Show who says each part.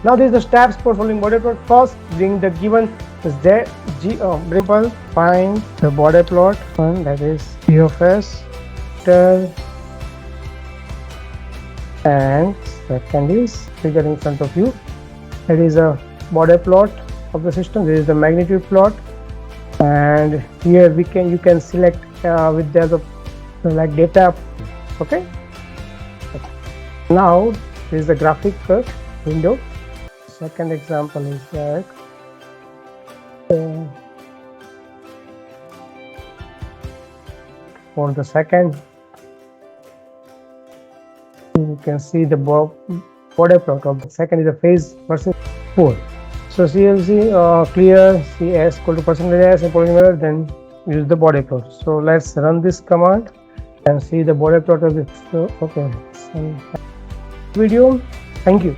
Speaker 1: Now there is the steps for following Bode plot. First, bring the given variable, find the Bode plot, one that is P of S, and second is figure in front of you. That is a Bode plot of the system. There is the magnitude plot, and here you can select with the like data. Okay. Now there is the graphic window. Second example is that for the second, you can see the Bode plot of the second is the phase versus 4. So CLC clear CS equal to %s and polling error, then use the Bode plot. So let's run this command and see the Bode plot of this. So, okay, video. Thank you.